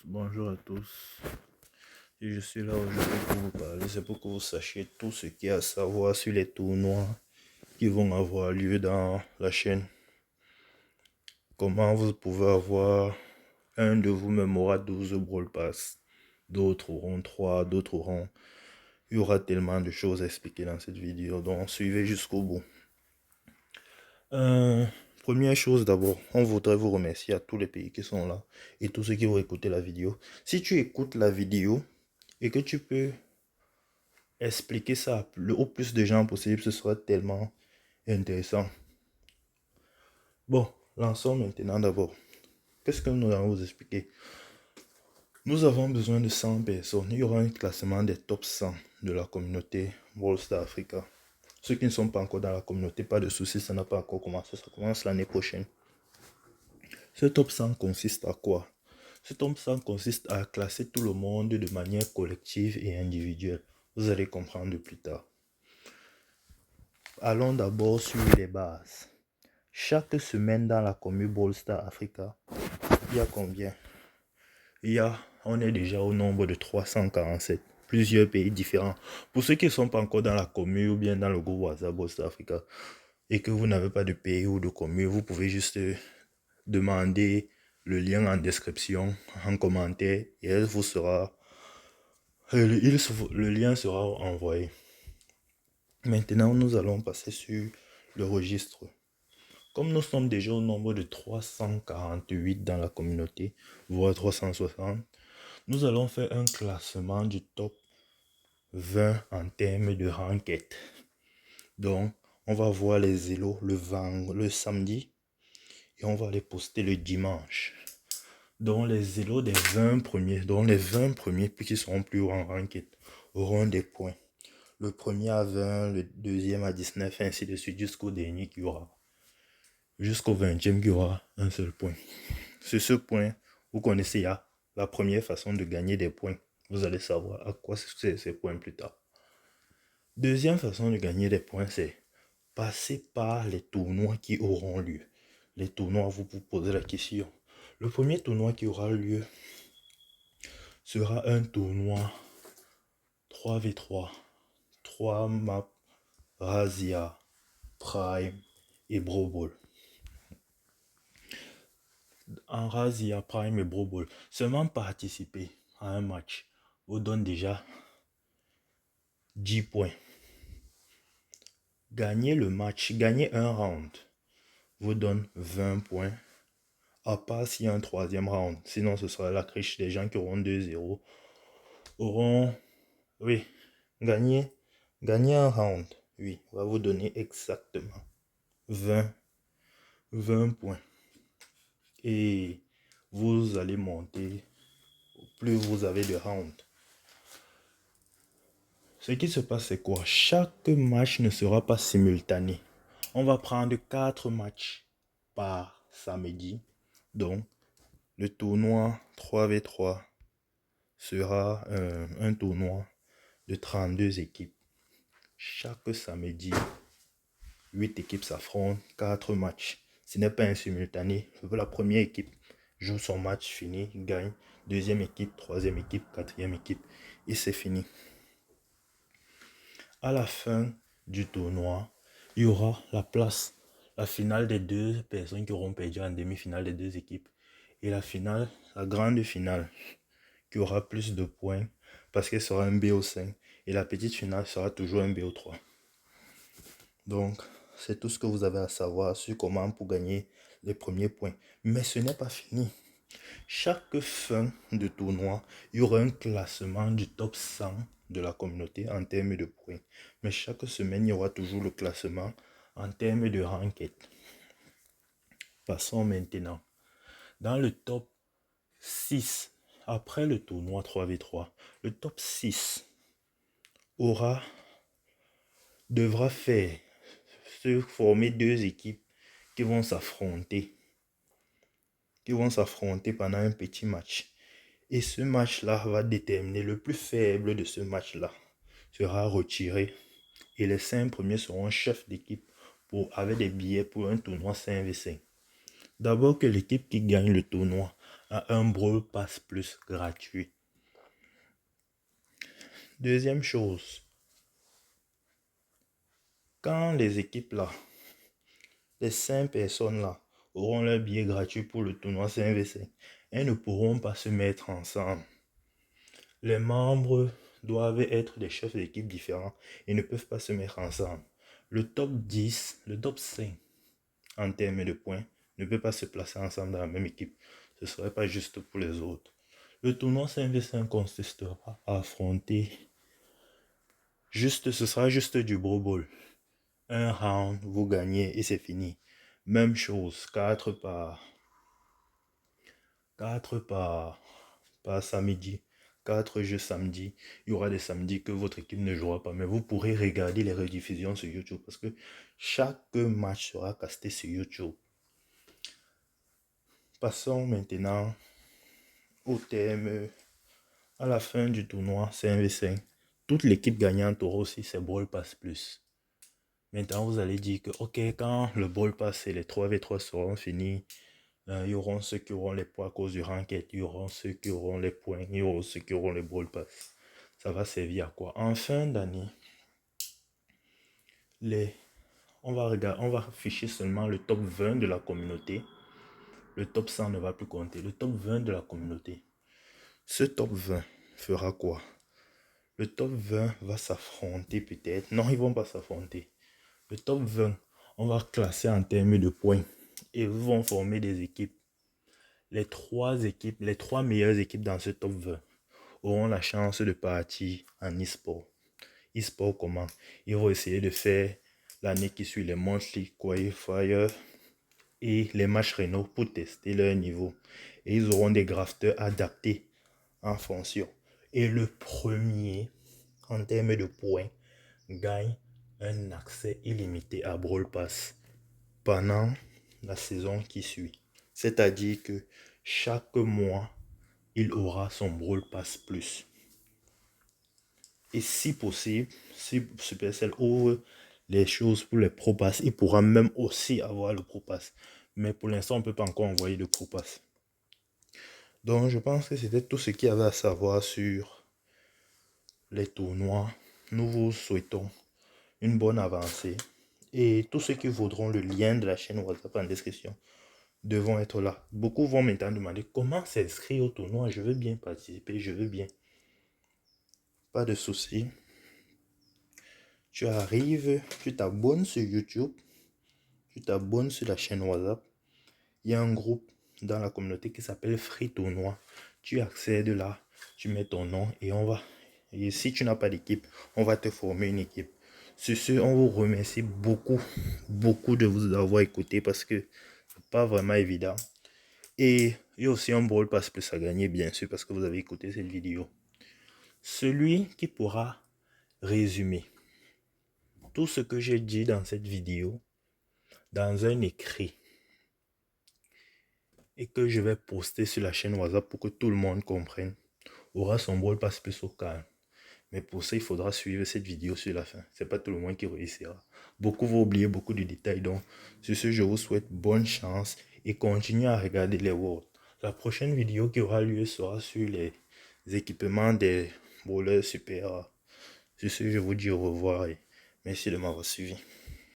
Bonjour à tous. Si je suis là aujourd'hui pour vous parler, c'est pour que vous sachiez tout ce qu'il y a à savoir sur les tournois qui vont avoir lieu dans la chaîne. Comment vous pouvez avoir un de vous même aura 12 Brawl Pass, d'autres auront 3, d'autres auront... Il y aura tellement de choses à expliquer dans cette vidéo, donc suivez jusqu'au bout. Première chose d'abord, on voudrait vous remercier à tous les pays qui sont là et tous ceux qui vont écouter la vidéo. Si tu écoutes la vidéo et que tu peux expliquer ça au plus de gens possible, ce sera tellement intéressant. Bon, lançons maintenant d'abord. Qu'est-ce que nous allons vous expliquer? Nous avons besoin de 100 personnes. Il y aura un classement des top 100 de la communauté Brawl Stars Africa. Ceux qui ne sont pas encore dans la communauté, pas de soucis, ça n'a pas encore commencé, ça commence l'année prochaine. Ce top 100 consiste à quoi? Ce top 100 consiste à classer tout le monde de manière collective et individuelle. Vous allez comprendre plus tard. Allons d'abord sur les bases. Chaque semaine dans la commune Brawl Stars Africa, il y a combien? On est déjà au nombre de 347. Plusieurs pays différents. Pour ceux qui ne sont pas encore dans la commune ou bien dans le groupe WhatsApp Brawl Stars Africa et que vous n'avez pas de pays ou de commune, vous pouvez juste demander le lien en description, en commentaire, et le lien sera envoyé. Maintenant, nous allons passer sur le registre. Comme nous sommes déjà au nombre de 348 dans la communauté, voire 360, nous allons faire un classement du top 20 en termes de ranked. Donc, on va voir les élos le samedi et on va les poster le dimanche. Donc, les élos des 20 premiers, donc les 20 premiers qui seront plus haut en ranked auront des points. Le premier à 20, le deuxième à 19, ainsi de suite jusqu'au dernier qui aura. Jusqu'au 20e qui aura un seul point. Sur ce point, vous connaissez la première façon de gagner des points. Vous allez savoir à quoi c'est ces points plus tard. Deuxième façon de gagner des points, c'est passer par les tournois qui auront lieu. Les tournois, vous vous posez la question. Le premier tournoi qui aura lieu sera un tournoi 3v3. 3 maps Razia, Prime et Brawl Ball. En Razia, Prime et Brawl Ball, seulement participer à un match vous donne déjà 10 points. Gagner le match, gagner un round, vous donne 20 points. À part s'il y a un troisième round. Sinon, ce sera la criche des gens qui auront 2-0. Gagner un round, oui, va vous donner exactement 20 points. Et vous allez monter, plus vous avez de rounds. Ce qui se passe, c'est quoi? Chaque match ne sera pas simultané. On va prendre 4 matchs par samedi. Donc, le tournoi 3v3 sera un tournoi de 32 équipes. Chaque samedi, 8 équipes s'affrontent, 4 matchs. Ce n'est pas un simultané. La première équipe joue son match, fini, gagne. Deuxième équipe, troisième équipe, quatrième équipe. Et c'est fini. À la fin du tournoi, il y aura la finale des deux personnes qui auront perdu en demi-finale des deux équipes. Et la finale, la grande finale, qui aura plus de points parce qu'elle sera un BO5. Et la petite finale sera toujours un BO3. Donc, c'est tout ce que vous avez à savoir sur comment pour gagner les premiers points. Mais ce n'est pas fini. Chaque fin de tournoi, il y aura un classement du top 100 de la communauté en termes de points. Mais chaque semaine, il y aura toujours le classement en termes de ranked. Passons maintenant. Dans le top 6, après le tournoi 3v3, le top 6 devra se former deux équipes qui vont s'affronter pendant un petit match. Et ce match-là va déterminer le plus faible de ce match-là sera retiré. Et les 5 premiers seront chefs d'équipe avec des billets pour un tournoi 5v5. D'abord que l'équipe qui gagne le tournoi à un Brawl Pass Plus gratuit. Deuxième chose, quand les équipes là, les 5 personnes là, auront leur billet gratuit pour le tournoi 5v5, elles ne pourront pas se mettre ensemble. Les membres doivent être des chefs d'équipe différents et ne peuvent pas se mettre ensemble. Le top 10, le top 5 en termes de points ne peut pas se placer ensemble dans la même équipe. Ce ne serait pas juste pour les autres. Le tournoi 5v5 consistera à affronter ce sera juste du Brawl Ball. Un round, vous gagnez et c'est fini. Même chose, 4 par samedi. 4 jeux samedi. Il y aura des samedis que votre équipe ne jouera pas, mais vous pourrez regarder les rediffusions sur YouTube parce que chaque match sera casté sur YouTube. Passons maintenant au thème. À la fin du tournoi 5v5, toute l'équipe gagnante aura aussi ses Brawl Pass Plus. Maintenant, vous allez dire que, ok, quand le Brawl Pass et les 3v3 seront finis, il y aura ceux qui auront les points à cause du ranked, il y aura ceux qui auront les points, il y aura ceux qui auront les Brawl Pass. Ça va servir à quoi? En fin d'année, on va afficher seulement le top 20 de la communauté. Le top 100 ne va plus compter. Le top 20 de la communauté. Ce top 20 fera quoi? Le top 20 va s'affronter peut-être. Non, ils vont pas s'affronter. Le top 20, on va classer en termes de points. Et ils vont former des équipes. Les trois meilleures équipes dans ce top 20 auront la chance de partir en e-sport. E-sport comment? Ils vont essayer de faire l'année qui suit les monthly qualifiers et les matchs rénaux pour tester leur niveau. Et ils auront des grafters adaptés en fonction. Et le premier, en termes de points, gagne un accès illimité à Brawl Pass pendant la saison qui suit. C'est-à-dire que chaque mois, il aura son Brawl Pass Plus. Et si possible, si Supercell ouvre les choses pour les Pro Pass, il pourra même aussi avoir le Pro Pass. Mais pour l'instant, on ne peut pas encore envoyer le Pro Pass. Donc, je pense que c'était tout ce qu'il y avait à savoir sur les tournois. Nous vous souhaitons une bonne avancée. Et tous ceux qui voudront le lien de la chaîne WhatsApp en description devront être là. Beaucoup vont maintenant demander comment s'inscrire au tournoi. Je veux bien participer, je veux bien. Pas de souci. Tu arrives, tu t'abonnes sur YouTube, tu t'abonnes sur la chaîne WhatsApp. Il y a un groupe dans la communauté qui s'appelle Free Tournoi. Tu accèdes là, tu mets ton nom et on va. Et si tu n'as pas d'équipe, on va te former une équipe. Sur ce, on vous remercie beaucoup de vous avoir écouté parce que c'est pas vraiment évident. Et il y a aussi un Brawl Pass Plus à gagner, bien sûr, parce que vous avez écouté cette vidéo. Celui qui pourra résumer tout ce que j'ai dit dans cette vidéo dans un écrit et que je vais poster sur la chaîne WhatsApp pour que tout le monde comprenne, aura son Brawl Pass Plus au calme. Mais pour ça, il faudra suivre cette vidéo sur la fin. C'est pas tout le monde qui réussira. Beaucoup vont oublier beaucoup de détails. Donc, sur ce, je vous souhaite bonne chance et continuez à regarder les Worlds. La prochaine vidéo qui aura lieu sera sur les équipements des bowlers super. Sur ce, je vous dis au revoir et merci de m'avoir suivi.